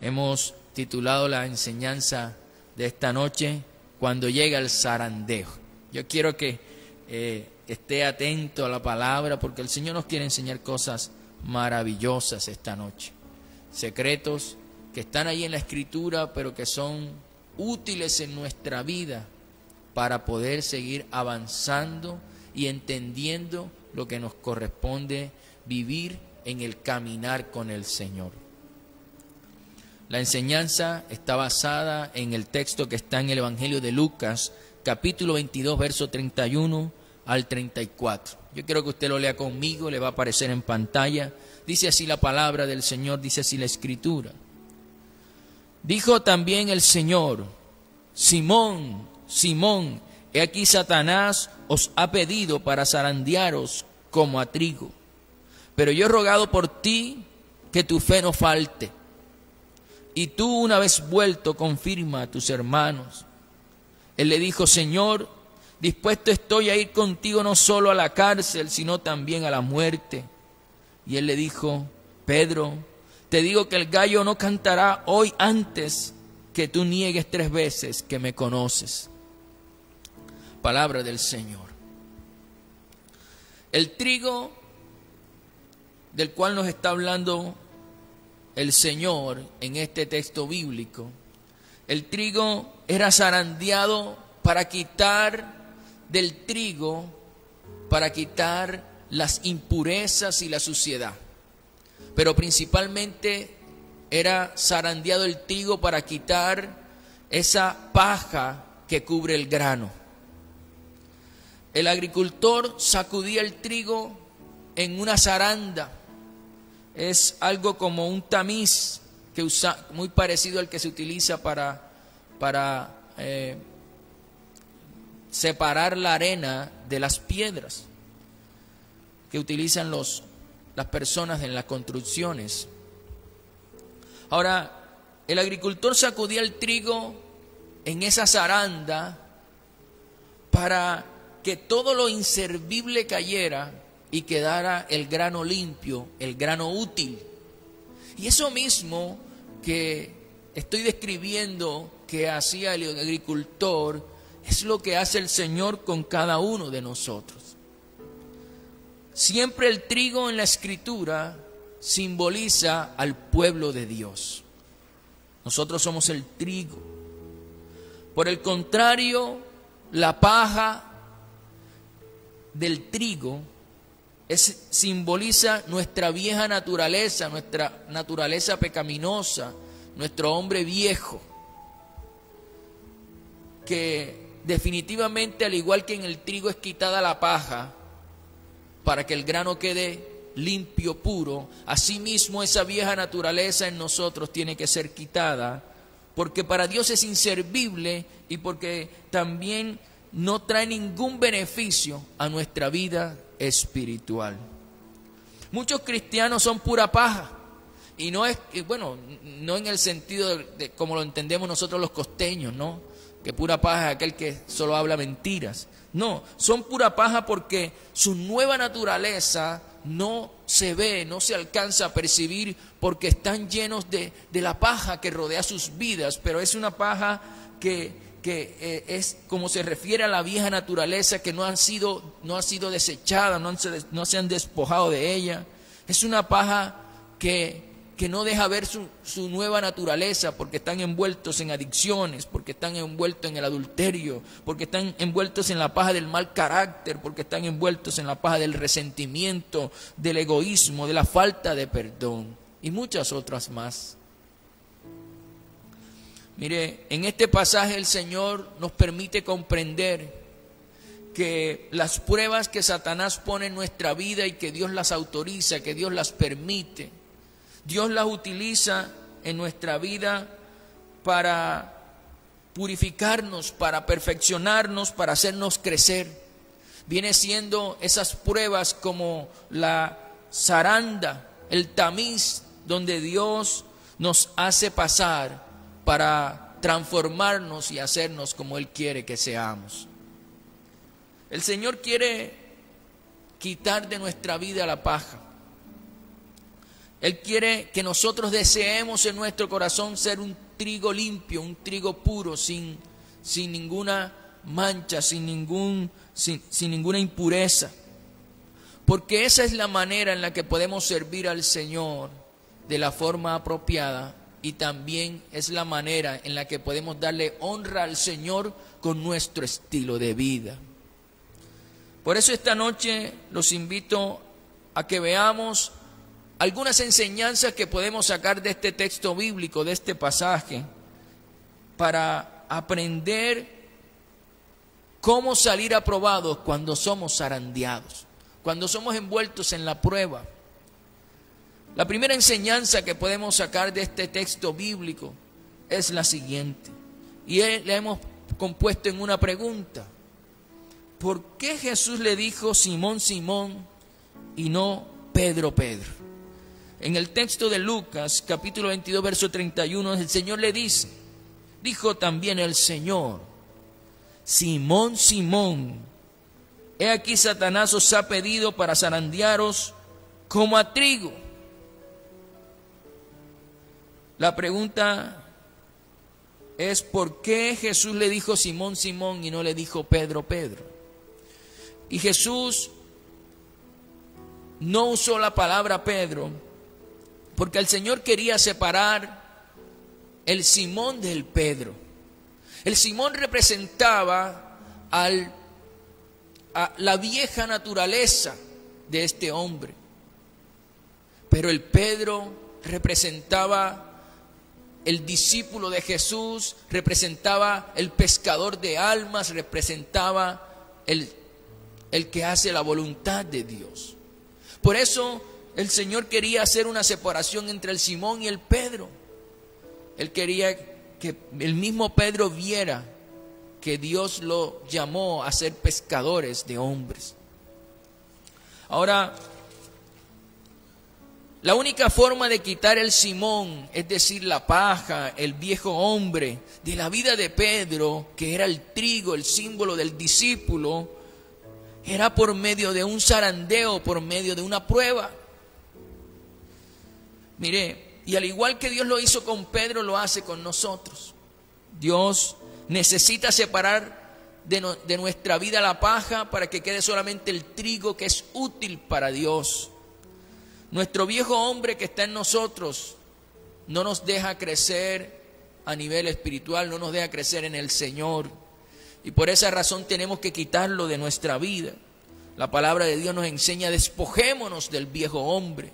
Hemos titulado la enseñanza de esta noche, Cuando llega el zarandeo. Yo quiero que esté atento a la palabra, porque el Señor nos quiere enseñar cosas maravillosas esta noche. Secretos que están ahí en la Escritura, pero que son útiles en nuestra vida para poder seguir avanzando y entendiendo lo que nos corresponde vivir en el caminar con el Señor. La enseñanza está basada en el texto que está en el Evangelio de Lucas, capítulo 22, verso 31 al 34. Yo quiero que usted lo lea conmigo, le va a aparecer en pantalla. Dice así la palabra del Señor, dice así la Escritura. Dijo también el Señor: Simón, Simón, he aquí Satanás os ha pedido para zarandearos como a trigo. Pero yo he rogado por ti que tu fe no falte. Y tú, una vez vuelto, confirma a tus hermanos. Él le dijo: Señor, dispuesto estoy a ir contigo no solo a la cárcel, sino también a la muerte. Y él le dijo: Pedro, te digo que el gallo no cantará hoy antes que tú niegues 3 veces que me conoces. Palabra del Señor. El trigo del cual nos está hablando el Señor en este texto bíblico, el trigo era zarandeado para quitar del trigo, para quitar las impurezas y la suciedad. Pero principalmente era zarandeado el trigo para quitar esa paja que cubre el grano. El agricultor sacudía el trigo en una zaranda. Es algo como un tamiz que usa, muy parecido al que se utiliza para separar la arena de las piedras que utilizan las personas en las construcciones. Ahora, el agricultor sacudía el trigo en esa zaranda para que todo lo inservible cayera y quedara el grano limpio, el grano útil. Y eso mismo que estoy describiendo que hacía el agricultor, es lo que hace el Señor con cada uno de nosotros. Siempre el trigo en la Escritura simboliza al pueblo de Dios. Nosotros somos el trigo. Por el contrario, la paja del trigo simboliza nuestra vieja naturaleza pecaminosa, nuestro hombre viejo, que definitivamente, al igual que en el trigo es quitada la paja para que el grano quede limpio, puro, asimismo esa vieja naturaleza en nosotros tiene que ser quitada, porque para Dios es inservible y porque también no trae ningún beneficio a nuestra vida espiritual. Muchos cristianos son pura paja, y no es, bueno, no en el sentido de como lo entendemos nosotros los costeños, ¿no? Que pura paja es aquel que solo habla mentiras. No, son pura paja porque su nueva naturaleza no se ve, no se alcanza a percibir, porque están llenos de la paja que rodea sus vidas, pero es una paja que es como se refiere a la vieja naturaleza que no ha sido desechada, no se han despojado de ella. Es una paja que no deja ver su nueva naturaleza, porque están envueltos en adicciones, porque están envueltos en el adulterio, porque están envueltos en la paja del mal carácter, porque están envueltos en la paja del resentimiento, del egoísmo, de la falta de perdón y muchas otras más. Mire, en este pasaje el Señor nos permite comprender que las pruebas que Satanás pone en nuestra vida y que Dios las autoriza, que Dios las permite, Dios las utiliza en nuestra vida para purificarnos, para perfeccionarnos, para hacernos crecer. Viene siendo esas pruebas como la zaranda, el tamiz, donde Dios nos hace pasar para transformarnos y hacernos como Él quiere que seamos. El Señor quiere quitar de nuestra vida la paja. Él quiere que nosotros deseemos en nuestro corazón ser un trigo limpio, un trigo puro, sin ninguna mancha, sin ninguna impureza. Porque esa es la manera en la que podemos servir al Señor de la forma apropiada, y también es la manera en la que podemos darle honra al Señor con nuestro estilo de vida. Por eso esta noche los invito a que veamos algunas enseñanzas que podemos sacar de este texto bíblico, de este pasaje, para aprender cómo salir aprobados cuando somos zarandeados, cuando somos envueltos en la prueba. La primera enseñanza que podemos sacar de este texto bíblico es la siguiente, y la hemos compuesto en una pregunta: ¿por qué Jesús le dijo Simón, Simón y no Pedro, Pedro? En el texto de Lucas, capítulo 22, verso 31, el Señor le dijo también el Señor: Simón, Simón, he aquí Satanás os ha pedido para zarandearos como a trigo. La pregunta es: ¿por qué Jesús le dijo Simón, Simón y no le dijo Pedro, Pedro? Y Jesús no usó la palabra Pedro porque el Señor quería separar el Simón del Pedro. El Simón representaba a la vieja naturaleza de este hombre, pero el Pedro representaba el discípulo de Jesús, representaba el pescador de almas, representaba el que hace la voluntad de Dios. Por eso el Señor quería hacer una separación entre el Simón y el Pedro. Él quería que el mismo Pedro viera que Dios lo llamó a ser pescadores de hombres. Ahora, la única forma de quitar el Simón, es decir, la paja, el viejo hombre, de la vida de Pedro, que era el trigo, el símbolo del discípulo, era por medio de un zarandeo, por medio de una prueba. Mire, y al igual que Dios lo hizo con Pedro, lo hace con nosotros. Dios necesita separar de nuestra vida la paja para que quede solamente el trigo que es útil para Dios. Nuestro viejo hombre que está en nosotros no nos deja crecer a nivel espiritual, no nos deja crecer en el Señor. Y por esa razón tenemos que quitarlo de nuestra vida. La palabra de Dios nos enseña: despojémonos del viejo hombre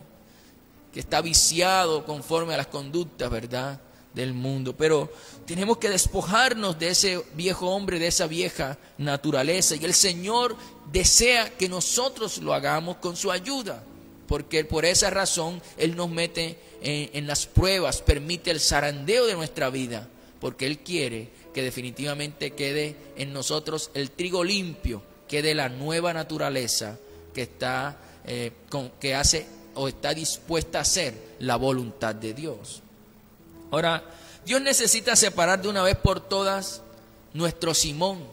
que está viciado conforme a las conductas, ¿verdad?, del mundo. Pero tenemos que despojarnos de ese viejo hombre, de esa vieja naturaleza. Y el Señor desea que nosotros lo hagamos con su ayuda, porque por esa razón Él nos mete en las pruebas, permite el zarandeo de nuestra vida, porque Él quiere que definitivamente quede en nosotros el trigo limpio, quede la nueva naturaleza que que hace o está dispuesta a hacer la voluntad de Dios. Ahora, Dios necesita separar de una vez por todas nuestro Simón,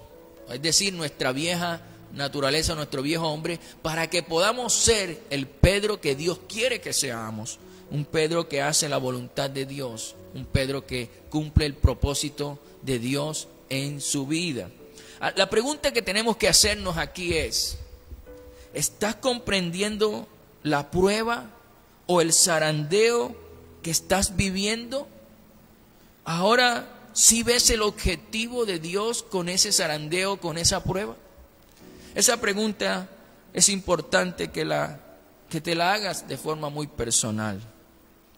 es decir, nuestra vieja naturaleza, nuestro viejo hombre, para que podamos ser el Pedro que Dios quiere que seamos, un Pedro que hace la voluntad de Dios, un Pedro que cumple el propósito de Dios en su vida. La pregunta que tenemos que hacernos aquí es: ¿estás comprendiendo la prueba o el zarandeo que estás viviendo? Ahora, ¿sí ves el objetivo de Dios con ese zarandeo, con esa prueba? Esa pregunta es importante que te la hagas de forma muy personal.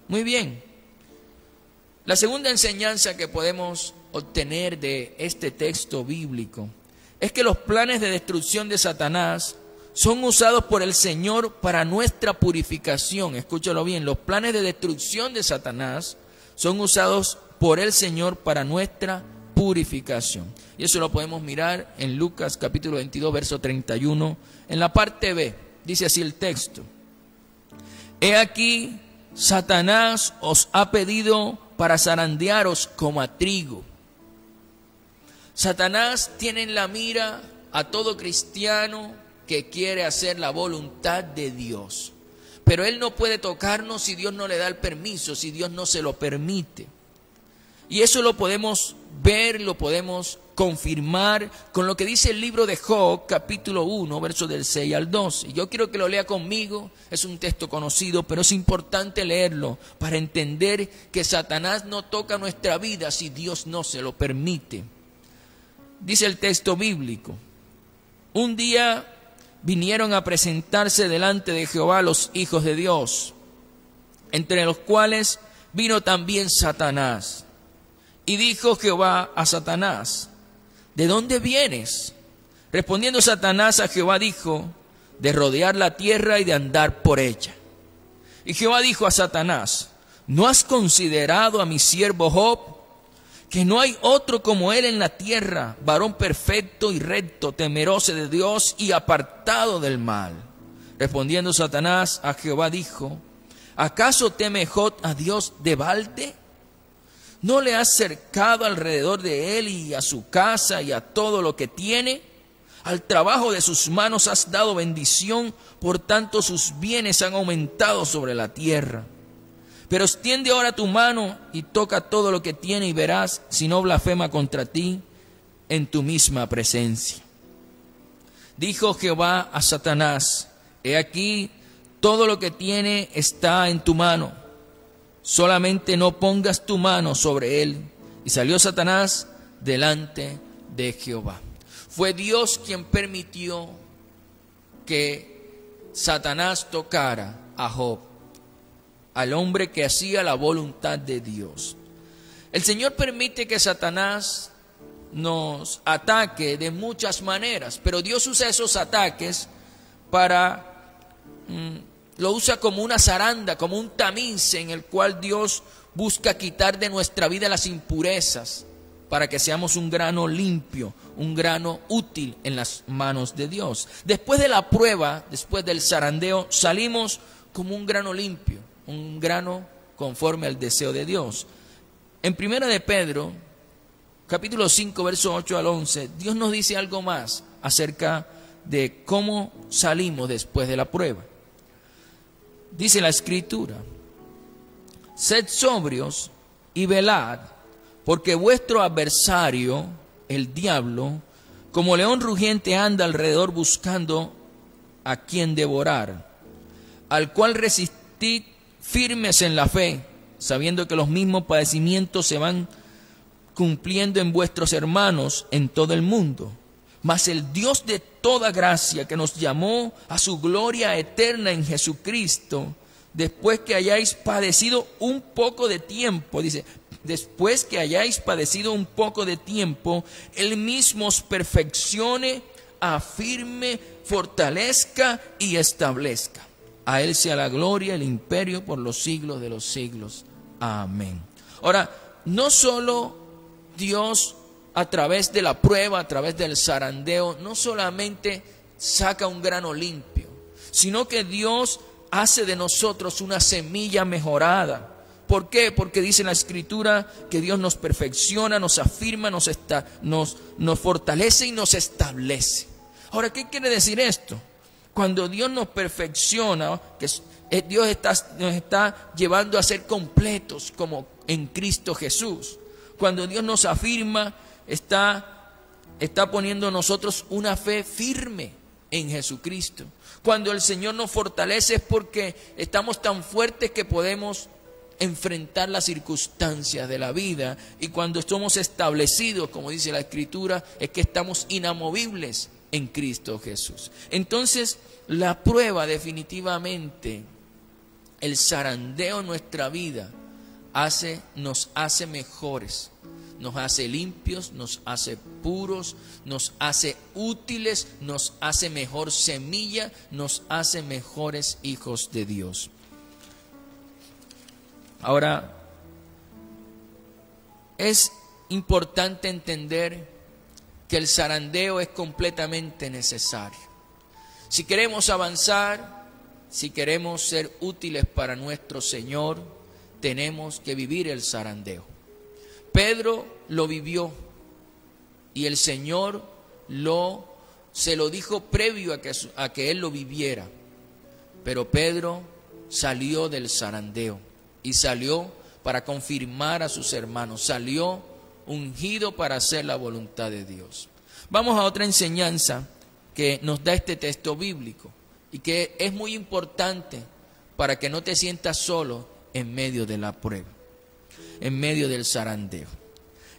Muy bien. La segunda enseñanza que podemos obtener de este texto bíblico es que los planes de destrucción de Satanás son usados por el Señor para nuestra purificación. Escúchalo bien, los planes de destrucción de Satanás son usados por el Señor para nuestra purificación. Y eso lo podemos mirar en Lucas capítulo 22, verso 31. En la parte B, dice así el texto: He aquí, Satanás os ha pedido para zarandearos como a trigo. Satanás tiene en la mira a todo cristiano que quiere hacer la voluntad de Dios. pero Él no puede tocarnos si Dios no le da el permiso, si Dios no se lo permite. Y eso lo podemos ver, lo podemos confirmar con lo que dice el libro de Job, capítulo 1, versos del 6 al 12. Y yo quiero que lo lea conmigo, es un texto conocido, pero es importante leerlo para entender que Satanás no toca nuestra vida si Dios no se lo permite. Dice el texto bíblico: un día vinieron a presentarse delante de Jehová los hijos de Dios, entre los cuales vino también Satanás. Y dijo Jehová a Satanás: ¿de dónde vienes? Respondiendo Satanás a Jehová dijo: de rodear la tierra y de andar por ella. Y Jehová dijo a Satanás: ¿no has considerado a mi siervo Job, que no hay otro como él en la tierra, varón perfecto y recto, temeroso de Dios y apartado del mal? Respondiendo Satanás a Jehová dijo: ¿acaso teme Job a Dios de balde? ¿No le has cercado alrededor de él y a su casa y a todo lo que tiene? Al trabajo de sus manos has dado bendición, por tanto sus bienes han aumentado sobre la tierra. Pero extiende ahora tu mano y toca todo lo que tiene y verás si no blasfema contra ti en tu misma presencia. Dijo Jehová a Satanás: he aquí, todo lo que tiene está en tu mano, solamente no pongas tu mano sobre él. Y salió Satanás delante de Jehová. Fue Dios quien permitió que Satanás tocara a Job, al hombre que hacía la voluntad de Dios. El Señor permite que Satanás nos ataque de muchas maneras, pero Dios usa esos ataques lo usa como una zaranda, como un tamiz en el cual Dios busca quitar de nuestra vida las impurezas para que seamos un grano limpio, un grano útil en las manos de Dios. Después de la prueba, después del zarandeo, salimos como un grano limpio, un grano conforme al deseo de Dios. En 1 de Pedro, capítulo 5, verso 8 al 11, Dios nos dice algo más acerca de cómo salimos después de la prueba. Dice la Escritura: sed sobrios y velad, porque vuestro adversario, el diablo, como león rugiente anda alrededor buscando a quien devorar, al cual resistid firmes en la fe, sabiendo que los mismos padecimientos se van cumpliendo en vuestros hermanos en todo el mundo. Mas el Dios de toda gracia, que nos llamó a su gloria eterna en Jesucristo, después que hayáis padecido un poco de tiempo, dice, después que hayáis padecido un poco de tiempo, Él mismo os perfeccione, afirme, fortalezca y establezca. A Él sea la gloria, el imperio por los siglos de los siglos. Amén. Ahora, no solo Dios a través de la prueba, a través del zarandeo, no solamente saca un grano limpio, sino que Dios hace de nosotros una semilla mejorada. ¿Por qué? Porque dice la Escritura que Dios nos perfecciona, nos afirma, nos fortalece y nos establece. Ahora, ¿qué quiere decir esto? Cuando Dios nos perfecciona, que Dios nos está llevando a ser completos como en Cristo Jesús. Cuando Dios nos afirma, está poniendo en nosotros una fe firme en Jesucristo. Cuando el Señor nos fortalece es porque estamos tan fuertes que podemos enfrentar las circunstancias de la vida. Y cuando somos establecidos, como dice la Escritura, es que estamos inamovibles en Cristo Jesús. Entonces, la prueba definitivamente, el zarandeo en nuestra vida, nos hace mejores, nos hace limpios, nos hace puros, nos hace útiles, nos hace mejor semilla, nos hace mejores hijos de Dios. Ahora, es importante entender que el zarandeo es completamente necesario. Si queremos avanzar, si queremos ser útiles para nuestro Señor, tenemos que vivir el zarandeo. Pedro lo vivió y el Señor se lo dijo previo a que él lo viviera. Pero Pedro salió del zarandeo y salió para confirmar a sus hermanos, salió ungido para hacer la voluntad de Dios. Vamos a otra enseñanza que nos da este texto bíblico y que es muy importante para que no te sientas solo en medio de la prueba, en medio del zarandeo.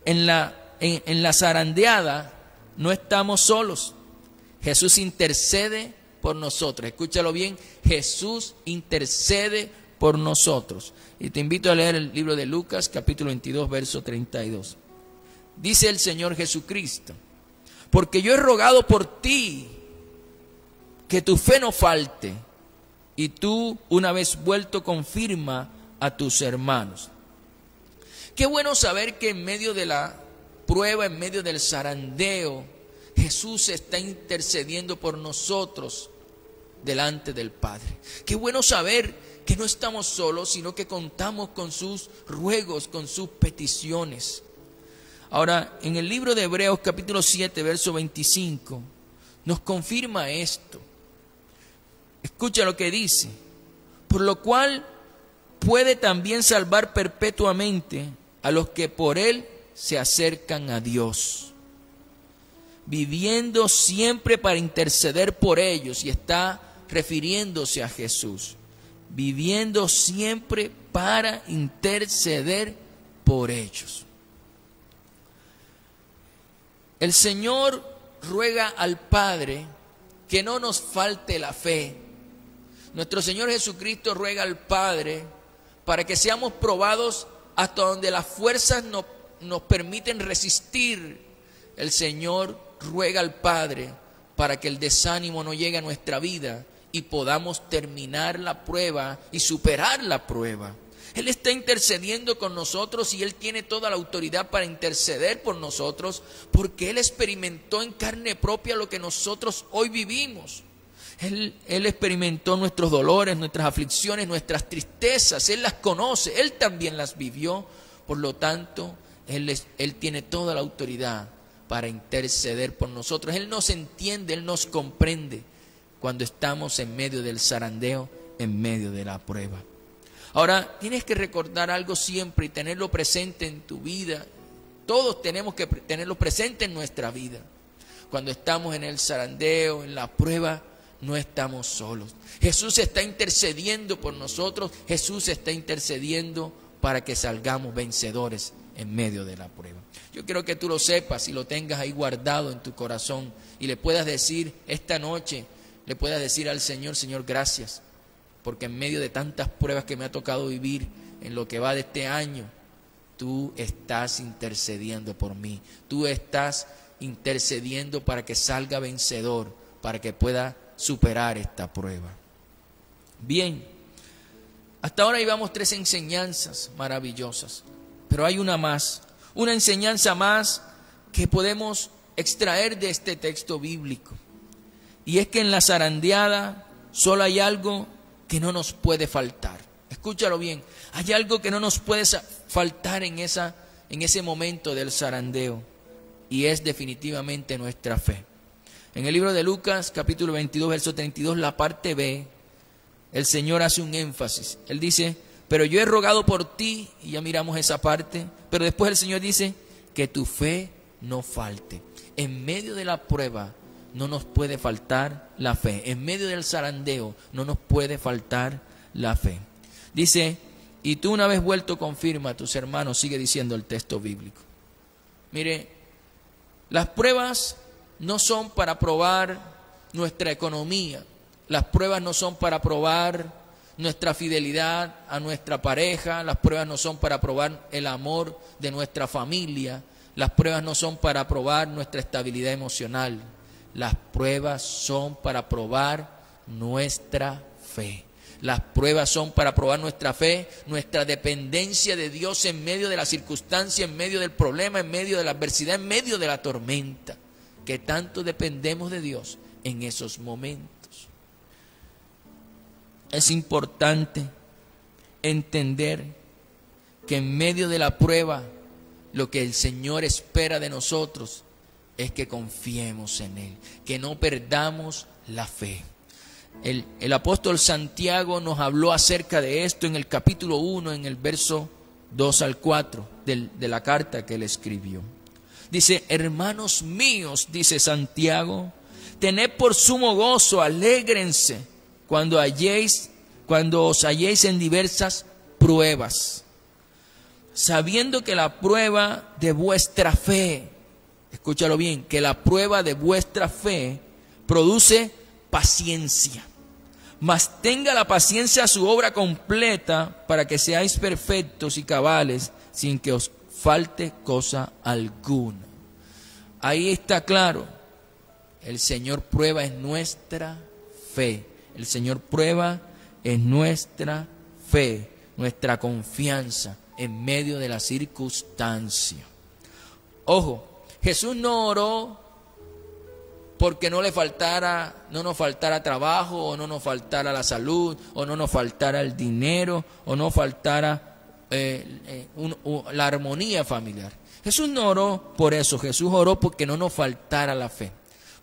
En la zarandeada no estamos solos. Jesús intercede por nosotros. Escúchalo bien, Jesús intercede por nosotros. Y te invito a leer el libro de Lucas, capítulo 22, verso 32. Dice el Señor Jesucristo: porque yo he rogado por ti que tu fe no falte, y tú, una vez vuelto, confirma a tus hermanos. Qué bueno saber que en medio de la prueba, en medio del zarandeo, Jesús está intercediendo por nosotros delante del Padre. Qué bueno saber que no estamos solos, sino que contamos con sus ruegos, con sus peticiones. Ahora, en el libro de Hebreos, capítulo 7, verso 25, nos confirma esto. Escucha lo que dice: por lo cual puede también salvar perpetuamente a los que por él se acercan a Dios, viviendo siempre para interceder por ellos. Y está refiriéndose a Jesús, viviendo siempre para interceder por ellos. El Señor ruega al Padre que no nos falte la fe. Nuestro Señor Jesucristo ruega al Padre para que seamos probados hasta donde las fuerzas nos permiten resistir. El Señor ruega al Padre para que el desánimo no llegue a nuestra vida y podamos terminar la prueba y superar la prueba. Él está intercediendo con nosotros y Él tiene toda la autoridad para interceder por nosotros, porque Él experimentó en carne propia lo que nosotros hoy vivimos. Él experimentó nuestros dolores, nuestras aflicciones, nuestras tristezas. Él las conoce, Él también las vivió. Por lo tanto, Él tiene toda la autoridad para interceder por nosotros. Él nos entiende, Él nos comprende cuando estamos en medio del zarandeo, en medio de la prueba. Ahora, tienes que recordar algo siempre y tenerlo presente en tu vida. Todos tenemos que tenerlo presente en nuestra vida. Cuando estamos en el zarandeo, en la prueba, no estamos solos. Jesús está intercediendo por nosotros. Jesús está intercediendo para que salgamos vencedores en medio de la prueba. Yo quiero que tú lo sepas y lo tengas ahí guardado en tu corazón y le puedas decir esta noche, le puedas decir al Señor: Señor, gracias, porque en medio de tantas pruebas que me ha tocado vivir en lo que va de este año, tú estás intercediendo por mí. Tú estás intercediendo para que salga vencedor, para que pueda superar esta prueba. Bien, hasta ahora llevamos 3 enseñanzas maravillosas, pero hay una más, una enseñanza más que podemos extraer de este texto bíblico. Y es que en la zarandeada solo hay algo que no nos puede faltar. Escúchalo bien, hay algo que no nos puede faltar en ese momento del zarandeo, y es definitivamente nuestra fe. En el libro de Lucas, capítulo 22, verso 32, la parte B, el Señor hace un énfasis. Él dice: pero yo he rogado por ti, y ya miramos esa parte, pero después el Señor dice: que tu fe no falte. En medio de la prueba no nos puede faltar la fe. En medio del zarandeo no nos puede faltar la fe. Dice: y tú, una vez vuelto, confirma a tus hermanos. Sigue diciendo el texto bíblico. Mire, las pruebas no son para probar nuestra economía. Las pruebas no son para probar nuestra fidelidad a nuestra pareja. Las pruebas no son para probar el amor de nuestra familia. Las pruebas no son para probar nuestra estabilidad emocional. Las pruebas son para probar nuestra fe. Las pruebas son para probar nuestra fe, nuestra dependencia de Dios en medio de la circunstancia, en medio del problema, en medio de la adversidad, en medio de la tormenta. Que tanto dependemos de Dios en esos momentos. Es importante entender que en medio de la prueba, lo que el Señor espera de nosotros es que confiemos en Él, que no perdamos la fe. El apóstol Santiago nos habló acerca de esto en el capítulo 1, en el verso 2 al 4 de la carta que él escribió. Dice: hermanos míos, dice Santiago, tened por sumo gozo, alégrense cuando os halléis en diversas pruebas, sabiendo que la prueba de vuestra fe, escúchalo bien, que la prueba de vuestra fe produce paciencia. Mas tenga la paciencia su obra completa, para que seáis perfectos y cabales, sin que os falte cosa alguna. Ahí está claro, el Señor prueba es nuestra fe. El Señor prueba es nuestra fe, nuestra confianza en medio de la circunstancia. Ojo, Jesús no oró porque no nos faltara trabajo, o no nos faltara la salud, o no nos faltara el dinero, o no faltara la armonía familiar. Jesús no oró por eso, Jesús oró porque no nos faltara la fe.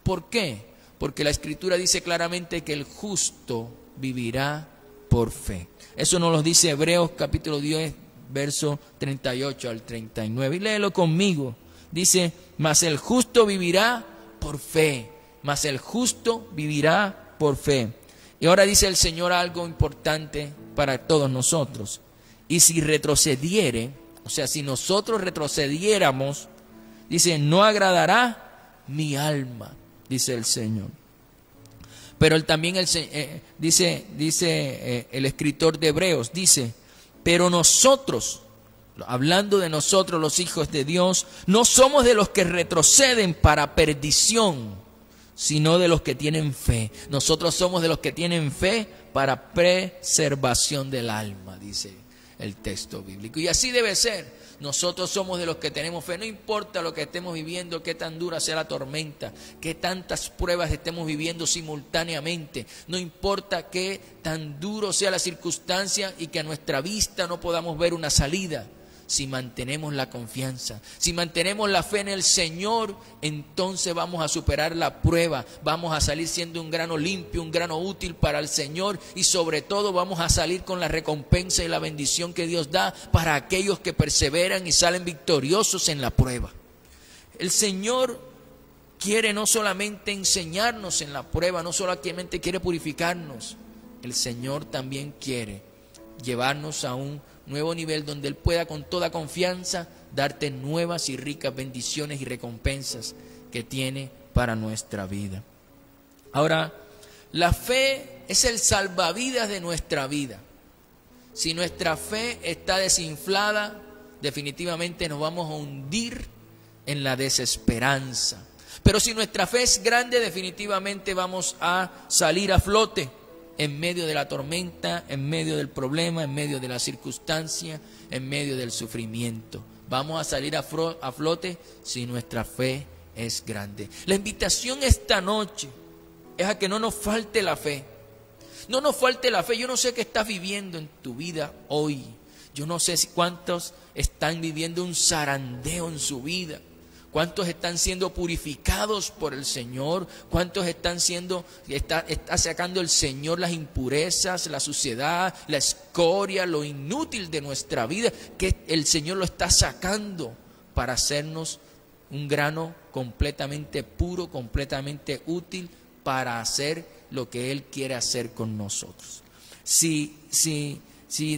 ¿Por qué? Porque la Escritura dice claramente que el justo vivirá por fe. Eso nos lo dice Hebreos capítulo 10, verso 38 al 39. Y léelo conmigo. Dice: mas el justo vivirá por fe, mas el justo vivirá por fe. Y ahora dice el Señor algo importante para todos nosotros: y si retrocediere, o sea, si nosotros retrocediéramos, dice, no agradará mi alma, dice el Señor. Pero él también dice el escritor de Hebreos, dice: pero nosotros, hablando de nosotros los hijos de Dios, no somos de los que retroceden para perdición, sino de los que tienen fe. Nosotros somos de los que tienen fe para preservación del alma, dice el texto bíblico. Y así debe ser. Nosotros somos de los que tenemos fe. No importa lo que estemos viviendo, qué tan dura sea la tormenta, qué tantas pruebas estemos viviendo simultáneamente. No importa qué tan duro sea la circunstancia y que a nuestra vista no podamos ver una salida. Si mantenemos la confianza, si mantenemos la fe en el Señor, entonces vamos a superar la prueba, vamos a salir siendo un grano limpio, un grano útil para el Señor, y sobre todo vamos a salir con la recompensa y la bendición que Dios da para aquellos que perseveran y salen victoriosos en la prueba. El Señor quiere no solamente enseñarnos en la prueba, no solamente quiere purificarnos, el Señor también quiere llevarnos a un nuevo nivel donde Él pueda con toda confianza darte nuevas y ricas bendiciones y recompensas que tiene para nuestra vida. Ahora, la fe es el salvavidas de nuestra vida. Si nuestra fe está desinflada, definitivamente nos vamos a hundir en la desesperanza. Pero si nuestra fe es grande, definitivamente vamos a salir a flote en medio de la tormenta, en medio del problema, en medio de la circunstancia, en medio del sufrimiento. Vamos a salir a flote si nuestra fe es grande. La invitación esta noche es a que no nos falte la fe. No nos falte la fe. Yo no sé qué estás viviendo en tu vida hoy. Yo no sé cuántos están viviendo un zarandeo en su vida. ¿Cuántos están siendo purificados por el Señor? ¿Cuántos está sacando el Señor las impurezas, la suciedad, la escoria, lo inútil de nuestra vida? Que el Señor lo está sacando para hacernos un grano completamente puro, completamente útil para hacer lo que Él quiere hacer con nosotros. Si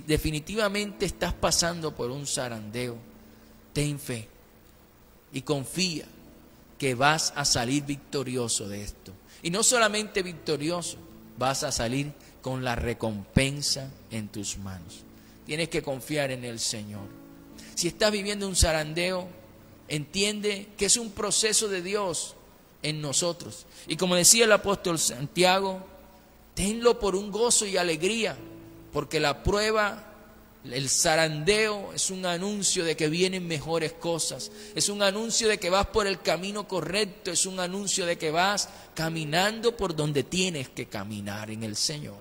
definitivamente estás pasando por un zarandeo, ten fe. Y confía que vas a salir victorioso de esto. Y no solamente victorioso, vas a salir con la recompensa en tus manos. Tienes que confiar en el Señor. Si estás viviendo un zarandeo, entiende que es un proceso de Dios en nosotros. Y como decía el apóstol Santiago, tenlo por un gozo y alegría, porque la prueba, el zarandeo es un anuncio de que vienen mejores cosas, es un anuncio de que vas por el camino correcto, es un anuncio de que vas caminando por donde tienes que caminar en el Señor.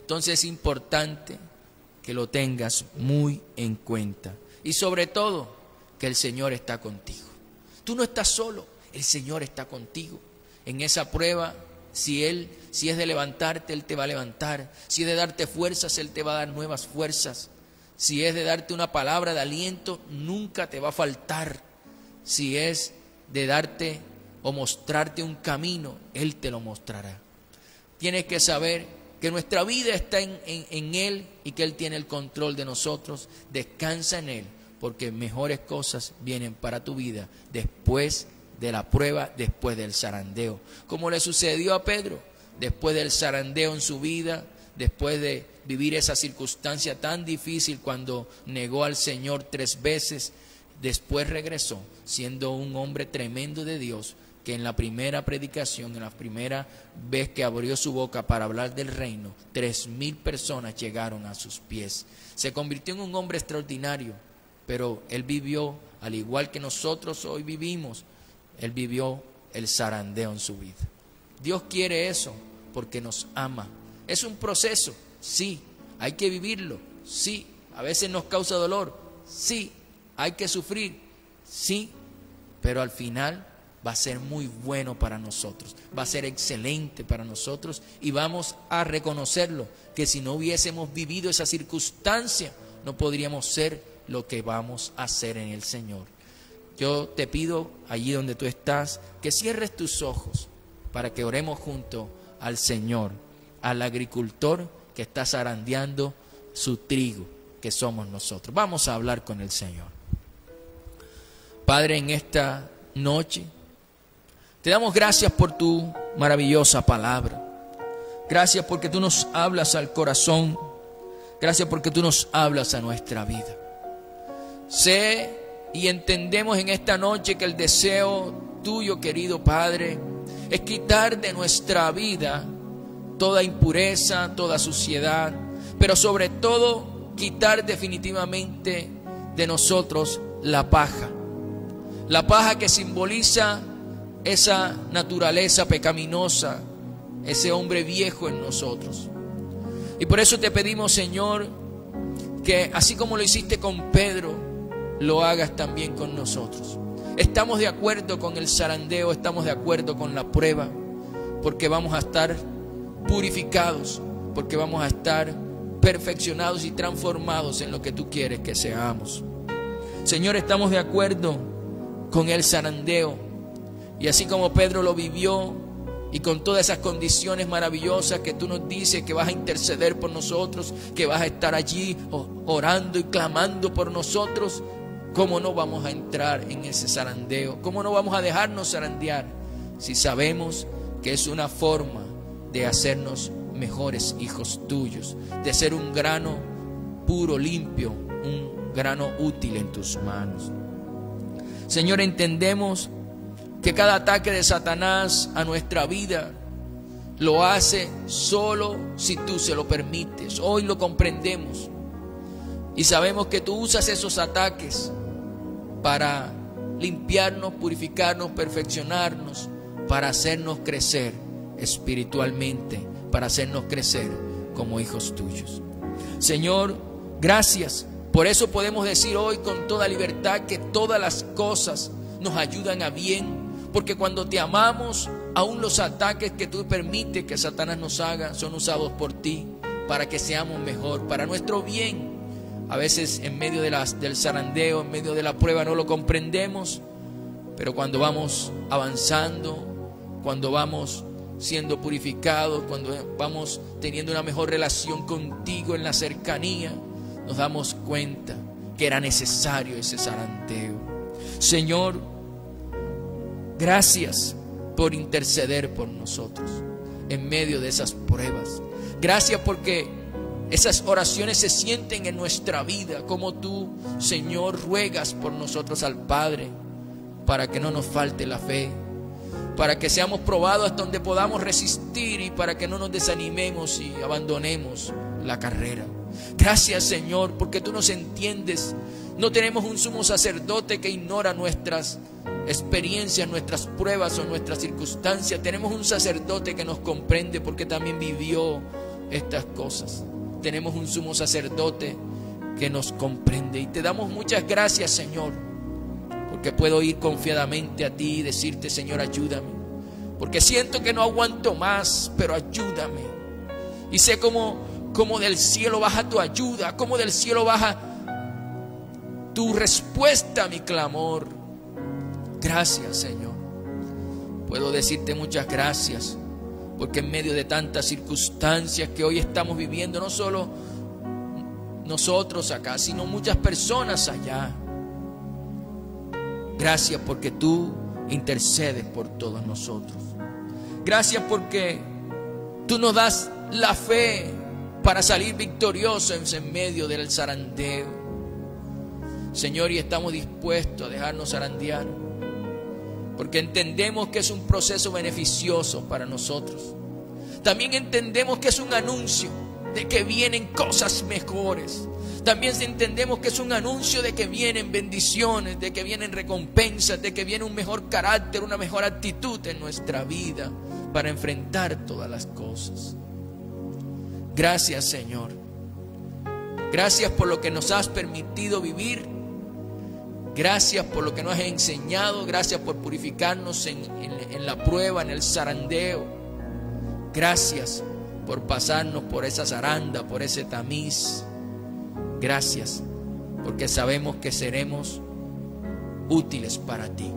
Entonces es importante que lo tengas muy en cuenta y sobre todo que el Señor está contigo. Tú no estás solo, el Señor está contigo. En esa prueba Si es de levantarte, Él te va a levantar. Si es de darte fuerzas, Él te va a dar nuevas fuerzas. Si es de darte una palabra de aliento, nunca te va a faltar. Si es de darte o mostrarte un camino, Él te lo mostrará. Tienes que saber que nuestra vida está en Él y que Él tiene el control de nosotros. Descansa en Él, porque mejores cosas vienen para tu vida después de la prueba, después del zarandeo. Como le sucedió a Pedro, después del zarandeo en su vida, después de vivir esa circunstancia tan difícil cuando negó al Señor 3 veces, después regresó siendo un hombre tremendo de Dios, que en la primera predicación, en la primera vez que abrió su boca para hablar del reino, 3,000 personas llegaron a sus pies. Se convirtió en un hombre extraordinario, pero él vivió, al igual que nosotros hoy vivimos, él vivió el zarandeo en su vida. Dios quiere eso porque nos ama. Es un proceso, sí, hay que vivirlo, sí, a veces nos causa dolor, sí, hay que sufrir, sí, pero al final va a ser muy bueno para nosotros, va a ser excelente para nosotros y vamos a reconocerlo, que si no hubiésemos vivido esa circunstancia, no podríamos ser lo que vamos a hacer en el Señor. Yo te pido, allí donde tú estás, que cierres tus ojos para que oremos junto al Señor, al agricultor que está zarandeando su trigo, que somos nosotros. Vamos a hablar con el Señor. Padre, en esta noche te damos gracias por tu maravillosa palabra. Gracias porque tú nos hablas al corazón. Gracias porque tú nos hablas a nuestra vida. Sé y entendemos en esta noche que el deseo tuyo, querido Padre, es quitar de nuestra vida toda impureza, toda suciedad, pero sobre todo quitar definitivamente de nosotros la paja. La paja que simboliza esa naturaleza pecaminosa, ese hombre viejo en nosotros. Y por eso te pedimos, Señor, que así como lo hiciste con Pedro, lo hagas también con nosotros. Estamos de acuerdo con el zarandeo, estamos de acuerdo con la prueba, porque vamos a estar purificados, porque vamos a estar perfeccionados y transformados en lo que tú quieres que seamos. Señor, estamos de acuerdo con el zarandeo, y así como Pedro lo vivió, y con todas esas condiciones maravillosas que tú nos dices que vas a interceder por nosotros, que vas a estar allí orando y clamando por nosotros, ¿cómo no vamos a entrar en ese zarandeo? ¿Cómo no vamos a dejarnos zarandear si sabemos que es una forma de hacernos mejores hijos tuyos, de ser un grano puro, limpio, un grano útil en tus manos? Señor, entendemos que cada ataque de Satanás a nuestra vida lo hace solo si tú se lo permites. Hoy lo comprendemos y sabemos que tú usas esos ataques para limpiarnos, purificarnos, perfeccionarnos, para hacernos crecer espiritualmente, para hacernos crecer como hijos tuyos. Señor, gracias. Por eso podemos decir hoy con toda libertad que todas las cosas nos ayudan a bien, porque cuando te amamos, aún los ataques que tú permites que Satanás nos haga son usados por ti para que seamos mejor, para nuestro bien. A veces en medio del zarandeo, en medio de la prueba no lo comprendemos, pero cuando vamos avanzando, cuando vamos siendo purificados, cuando vamos teniendo una mejor relación contigo en la cercanía, nos damos cuenta que era necesario ese zarandeo. Señor, gracias por interceder por nosotros en medio de esas pruebas. Gracias porque esas oraciones se sienten en nuestra vida, como tú, Señor, ruegas por nosotros al Padre, para que no nos falte la fe, para que seamos probados hasta donde podamos resistir y para que no nos desanimemos y abandonemos la carrera. Gracias, Señor, porque tú nos entiendes. No tenemos un sumo sacerdote que ignora nuestras experiencias, nuestras pruebas o nuestras circunstancias. Tenemos un sacerdote que nos comprende porque también vivió estas cosas. Tenemos un sumo sacerdote que nos comprende y te damos muchas gracias, Señor, porque puedo ir confiadamente a ti y decirte: Señor, ayúdame. porque siento que no aguanto más, pero ayúdame. Y sé cómo del cielo baja tu ayuda, cómo del cielo baja tu respuesta a mi clamor. Gracias, Señor. Puedo decirte muchas gracias, porque en medio de tantas circunstancias que hoy estamos viviendo, no solo nosotros acá, sino muchas personas allá. Gracias porque tú intercedes por todos nosotros. Gracias porque tú nos das la fe para salir victoriosos en medio del zarandeo. Señor, y estamos dispuestos a dejarnos zarandear, porque entendemos que es un proceso beneficioso para nosotros. También entendemos que es un anuncio de que vienen cosas mejores. También entendemos que es un anuncio de que vienen bendiciones, de que vienen recompensas, de que viene un mejor carácter, una mejor actitud en nuestra vida para enfrentar todas las cosas. Gracias, Señor. Gracias por lo que nos has permitido vivir. Gracias por lo que nos has enseñado. Gracias por purificarnos en la prueba, en el zarandeo. Gracias por pasarnos por esa zaranda, por ese tamiz. Gracias porque sabemos que seremos útiles para ti,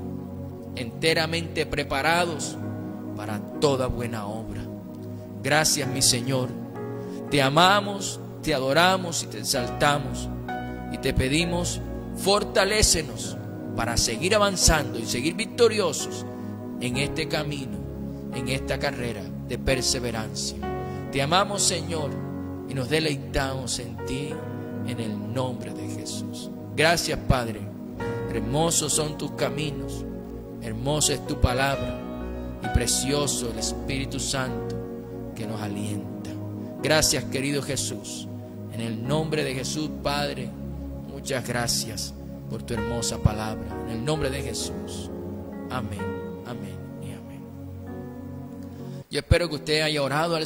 enteramente preparados para toda buena obra. Gracias, mi Señor. Te amamos, te adoramos y te exaltamos, y te pedimos, fortalécenos para seguir avanzando y seguir victoriosos en este camino, en esta carrera de perseverancia. Te amamos, Señor, y nos deleitamos en ti, en el nombre de Jesús. Gracias, Padre. Hermosos son tus caminos, hermosa es tu palabra, y precioso el Espíritu Santo que nos alienta. Gracias, querido Jesús. En el nombre de Jesús, Padre, muchas gracias por tu hermosa palabra. En el nombre de Jesús. Amén, amén y amén. Yo espero que usted haya orado al